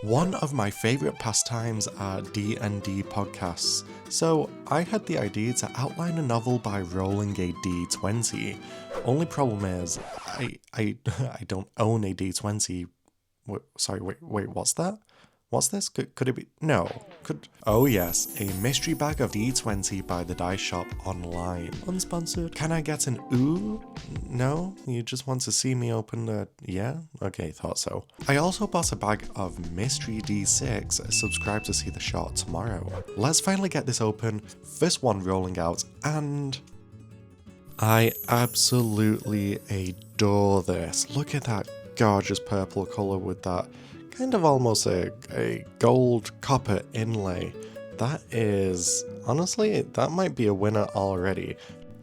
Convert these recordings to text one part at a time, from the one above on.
One of my favourite pastimes are D&D podcasts, so I had the idea to outline a novel by rolling a D20. Only problem is, I don't own a D20. Wait, what's that? What's this? Could it be? No. Oh yes, a mystery bag of D20 by the Dice Shop online. Unsponsored. Can I get an ooh? No? You just want to see me open the... Yeah? Okay, thought so. I also bought a bag of mystery D6. Subscribe to see the shot tomorrow. Let's finally get this open. First one rolling out, and... I absolutely adore this. Look at that gorgeous purple colour with that kind of almost a gold copper inlay. That is, honestly, that might be a winner already.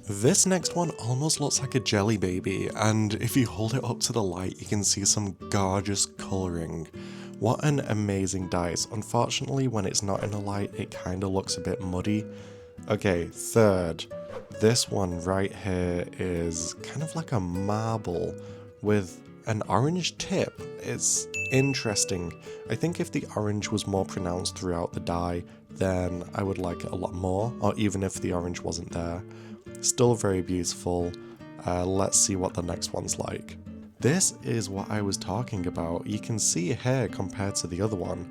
This next one almost looks like a jelly baby, and if you hold it up to the light, you can see some gorgeous colouring. What an amazing dice. Unfortunately, when it's not in the light, it kind of looks a bit muddy. Okay, third. This one right here is kind of like a marble with an orange tip. It's interesting. I think if the orange was more pronounced throughout the die, then I would like it a lot more, or even if the orange wasn't there. Still very beautiful. Let's see what the next one's like. This is what I was talking about. You can see here compared to the other one,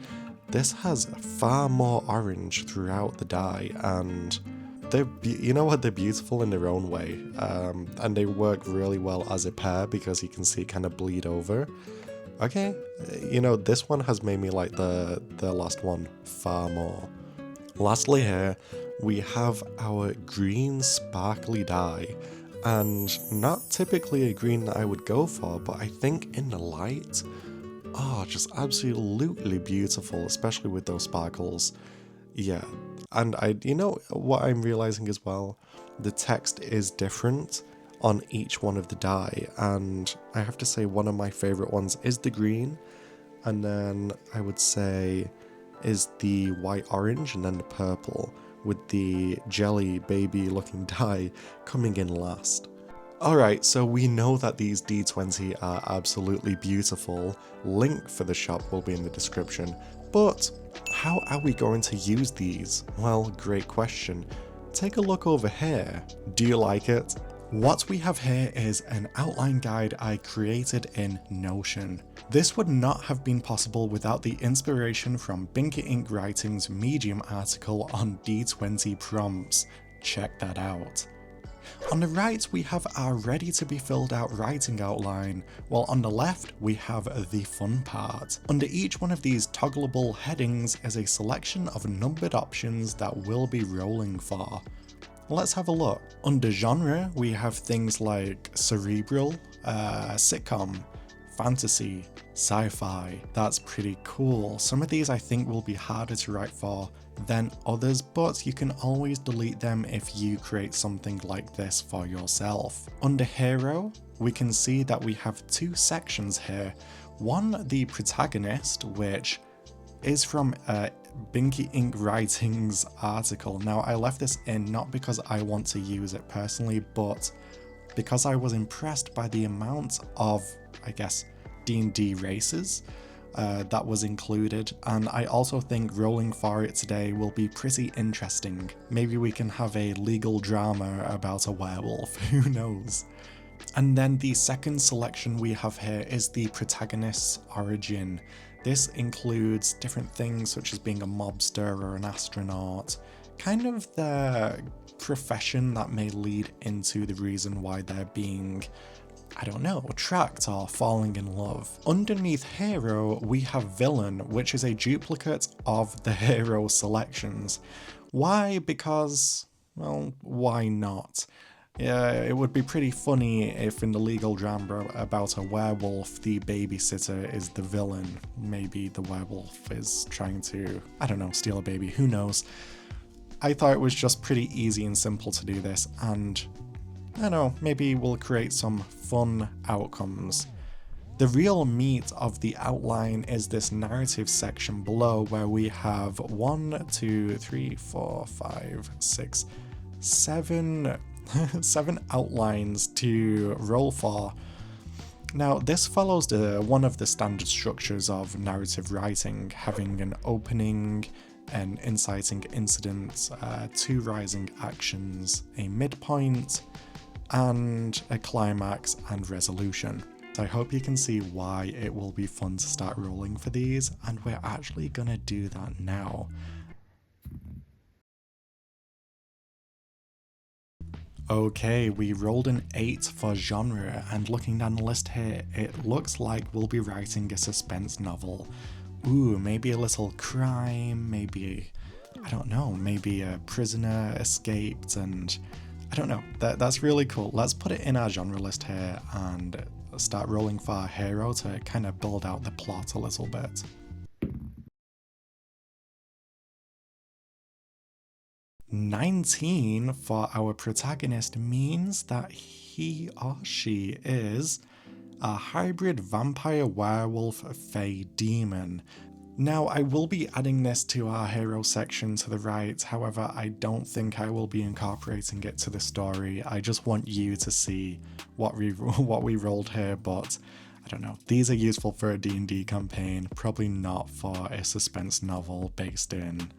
this has far more orange throughout the die, and you know what, they're beautiful in their own way, and they work really well as a pair because you can see it kind of bleed over. Okay, you know, this one has made me like the last one far more. Lastly here, we have our green sparkly die, and not typically a green that I would go for, but I think in the light, just absolutely beautiful, especially with those sparkles. Yeah, and you know what I'm realizing as well? The text is different on each one of the die, and I have to say one of my favorite ones is the green, and then I would say is the white orange, and then the purple, with the jelly baby looking die coming in last. Alright, so we know that these D20 are absolutely beautiful. Link for the shop will be in the description, but how are we going to use these? Well, great question. Take a look over here. Do you like it? What we have here is an outline guide I created in Notion. This would not have been possible without the inspiration from Binky Ink Writing's Medium article on D20 prompts. Check that out. On the right, we have our ready to be filled out writing outline, while on the left, we have the fun part. Under each one of these toggleable headings is a selection of numbered options that we'll be rolling for. Let's have a look. Under genre, we have things like cerebral, sitcom, fantasy, sci-fi. That's pretty cool. Some of these I think will be harder to write for than others, but you can always delete them if you create something like this for yourself. Under hero, we can see that we have two sections here. One, the protagonist, which is from Binky Ink Writing's article. Now, I left this in not because I want to use it personally, but because I was impressed by the amount of, I guess, D&D races that was included, and I also think rolling for it today will be pretty interesting. Maybe we can have a legal drama about a werewolf, who knows? And then the second selection we have here is the protagonist's origin. This includes different things such as being a mobster or an astronaut, kind of the profession that may lead into the reason why they're being, I don't know, tracked or falling in love. Underneath hero, we have villain, which is a duplicate of the hero selections. Why? Because, well, why not? Yeah, it would be pretty funny if in the legal drama about a werewolf, the babysitter is the villain. Maybe the werewolf is trying to, I don't know, steal a baby, who knows? I thought it was just pretty easy and simple to do this, and I don't know, maybe we'll create some fun outcomes. The real meat of the outline is this narrative section below, where we have 1, 2, 3, 4, 5, 6, 7 outlines to roll for. Now, this follows one of the standard structures of narrative writing, having an opening, an inciting incident, two rising actions, a midpoint, and a climax and resolution. I hope you can see why it will be fun to start rolling for these, and we're actually gonna do that now. Okay, we rolled an 8 for genre, and looking down the list here, it looks like we'll be writing a suspense novel. Ooh, maybe a little crime, maybe, I don't know, maybe a prisoner escaped, and I don't know, that's really cool. Let's put it in our genre list here and start rolling for our hero to kind of build out the plot a little bit. "19 for our protagonist means that he or she is a hybrid vampire werewolf fae demon. Now, I will be adding this to our hero section to the right, however I don't think I will be incorporating it to the story. I just want you to see what we rolled here, but I don't know. These are useful for a D&D campaign, probably not for a suspense novel based in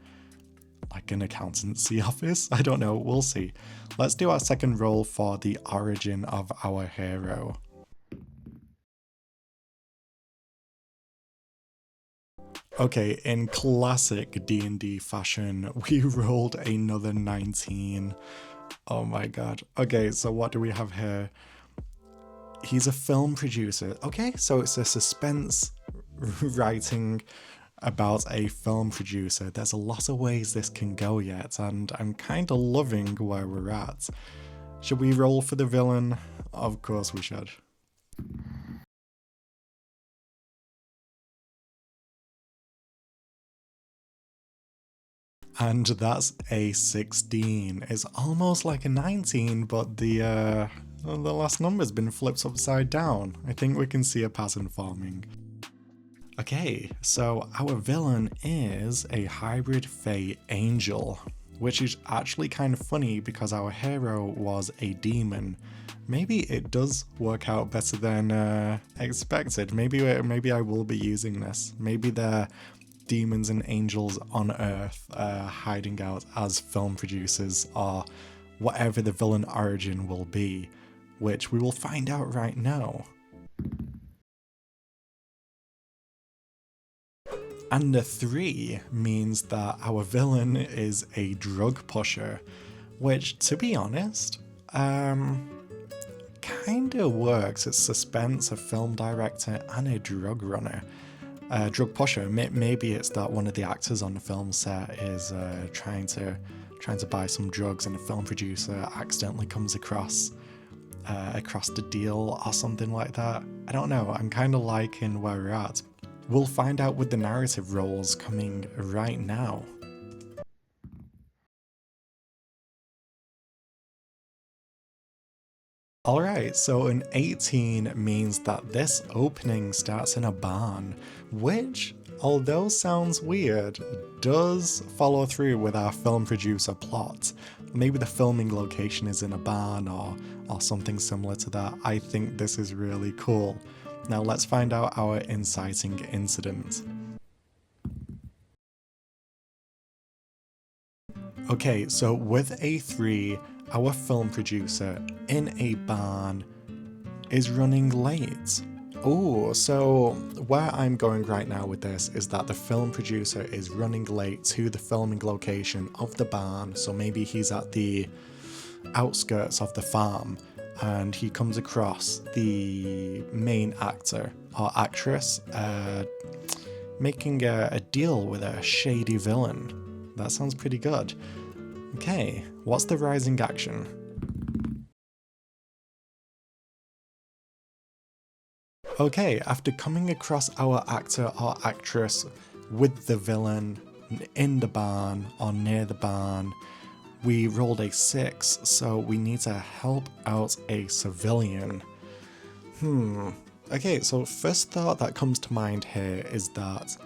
like an accountancy office. I don't know, we'll see. Let's do our second roll for the origin of our hero. Okay, in classic D&D fashion, we rolled another 19. Oh my god. Okay, so what do we have here? He's a film producer. Okay, so it's a suspense writing about a film producer. There's a lot of ways this can go yet, and I'm kind of loving where we're at. Should we roll for the villain? Of course we should. And that's a 16. It's almost like a 19, but the last number's been flipped upside down. I think we can see a pattern forming. Okay, so our villain is a hybrid fae angel, which is actually kind of funny because our hero was a demon. Maybe it does work out better than expected. Maybe I will be using this. Maybe they're demons and angels on Earth hiding out as film producers, or whatever the villain origin will be, which we will find out right now. And a 3 means that our villain is a drug pusher, which, to be honest, kinda works. It's suspense, a film director, and a drug runner. Drug pusher, maybe it's that one of the actors on the film set is trying to buy some drugs, and a film producer accidentally comes across the deal or something like that. I don't know, I'm kind of liking where we're at. We'll find out with the narrative rolls coming right now. Alright, so an 18 means that this opening starts in a barn, which, although sounds weird, does follow through with our film producer plot. Maybe the filming location is in a barn or something similar to that. I think this is really cool. Now let's find out our inciting incident. Okay, so with a 3, our film producer in a barn is running late. Oh, so where I'm going right now with this is that the film producer is running late to the filming location of the barn, so maybe he's at the outskirts of the farm, and he comes across the main actor or actress making a deal with a shady villain. That sounds pretty good. Okay, what's the rising action? Okay, after coming across our actor or actress with the villain in the barn or near the barn, we rolled a 6, so we need to help out a civilian. Okay, so first thought that comes to mind here is that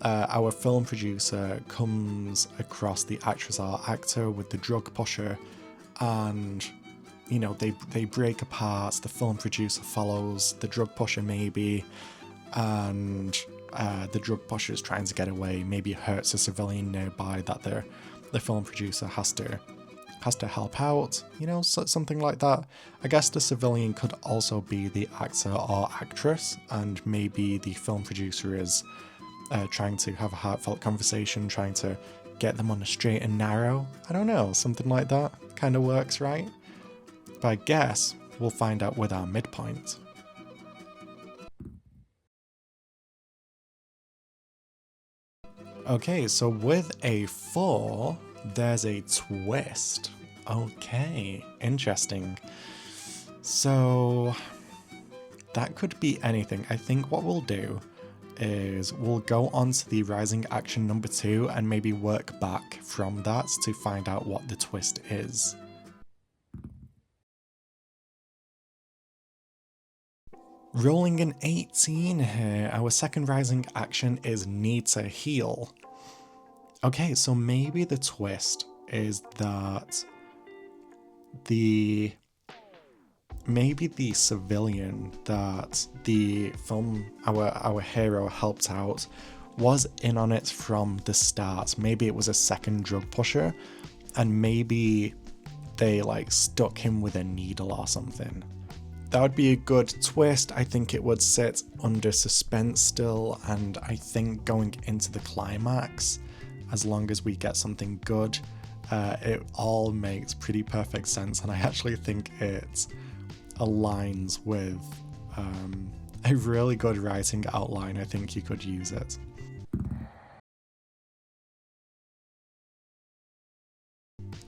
our film producer comes across the actress or actor with the drug pusher, and you know, they break apart, the film producer follows, the drug pusher maybe, and the drug pusher is trying to get away, maybe hurts a civilian nearby that the film producer has to help out, you know, something like that. I guess the civilian could also be the actor or actress, and maybe the film producer is trying to have a heartfelt conversation, trying to get them on a straight and narrow. I don't know, something like that kind of works, right? But I guess we'll find out with our midpoint. Okay, so with a 4, there's a twist. Okay, interesting. So that could be anything. I think what we'll do is we'll go on to the rising action number 2 and maybe work back from that to find out what the twist is. Rolling an 18 here, our second rising action is need to heal. Okay, so maybe the twist is that maybe the civilian that the film, our hero helped out, was in on it from the start. Maybe it was a second drug pusher, and maybe they like stuck him with a needle or something. That would be a good twist. I think it would sit under suspense still, and I think going into the climax, as long as we get something good, it all makes pretty perfect sense, and I actually think it aligns with a really good writing outline. I think you could use it.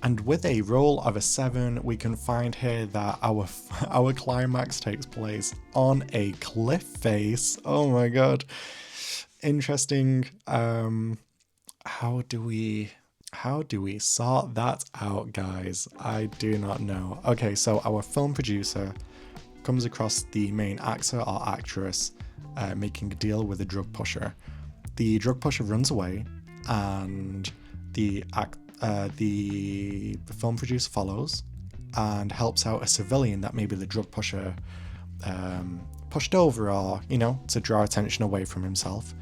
And with a roll of a 7, we can find here that our climax takes place on a cliff face. Oh my god. Interesting. How do we sort that out, guys? I do not know. Okay, so our film producer comes across the main actor or actress making a deal with a drug pusher. The drug pusher runs away, and the film producer follows and helps out a civilian that maybe the drug pusher pushed over, or, you know, to draw attention away from himself.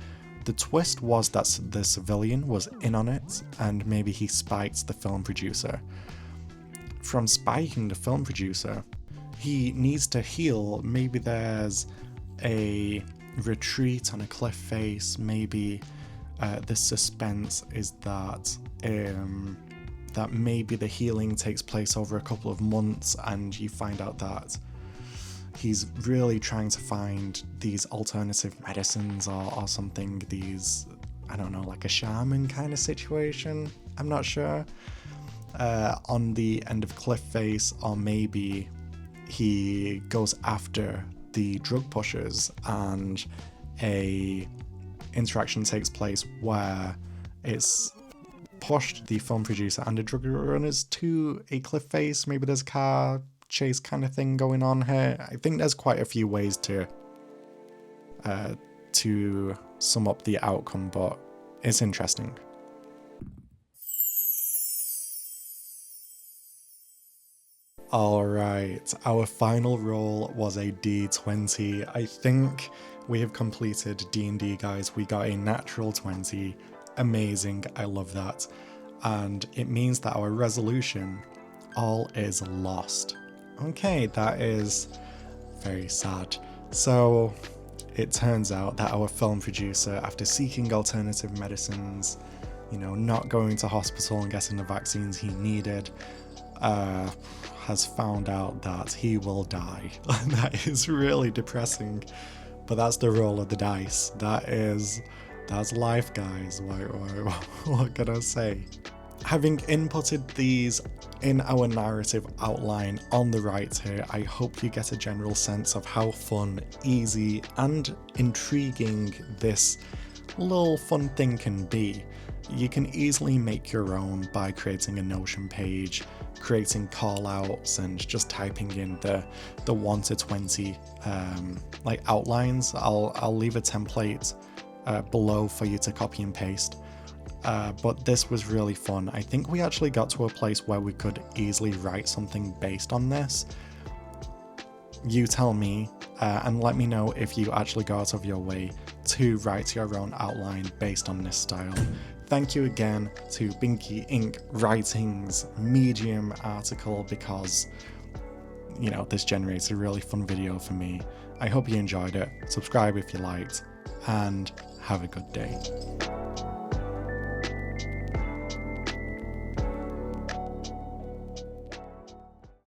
The twist was that the civilian was in on it, and maybe he spiked the film producer. From spiking the film producer, he needs to heal. Maybe there's a retreat on a cliff face. Maybe the suspense is that that maybe the healing takes place over a couple of months, and you find out that he's really trying to find these alternative medicines or something, these, I don't know, like a shaman kind of situation, I'm not sure, on the end of cliff face, or maybe he goes after the drug pushers and a interaction takes place where it's pushed the film producer and the drug runners to a cliff face. Maybe there's a car chase kind of thing going on here. I think there's quite a few ways to sum up the outcome, but it's interesting. Alright, our final roll was a D20. I think we have completed D&D, guys. We got a natural 20. Amazing, I love that. And it means that our resolution, all is lost. Okay, that is very sad. So it turns out that our film producer, after seeking alternative medicines, you know, not going to hospital and getting the vaccines he needed, has found out that he will die. That is really depressing, but that's the roll of the dice. That's life, guys. What can I say? Having inputted these in our narrative outline on the right here, I hope you get a general sense of how fun, easy, and intriguing this little fun thing can be. You can easily make your own by creating a Notion page, creating callouts, and just typing in the 1 to 20 like outlines. I'll leave a template below for you to copy and paste. but this was really fun. I think we actually got to a place where we could easily write something based on this. You tell me, and let me know if you actually go out of your way to write your own outline based on this style. Thank you again to Binky Ink Writing's Medium article, because, you know, this generates a really fun video for me. I hope you enjoyed it. Subscribe if you liked, and have a good day.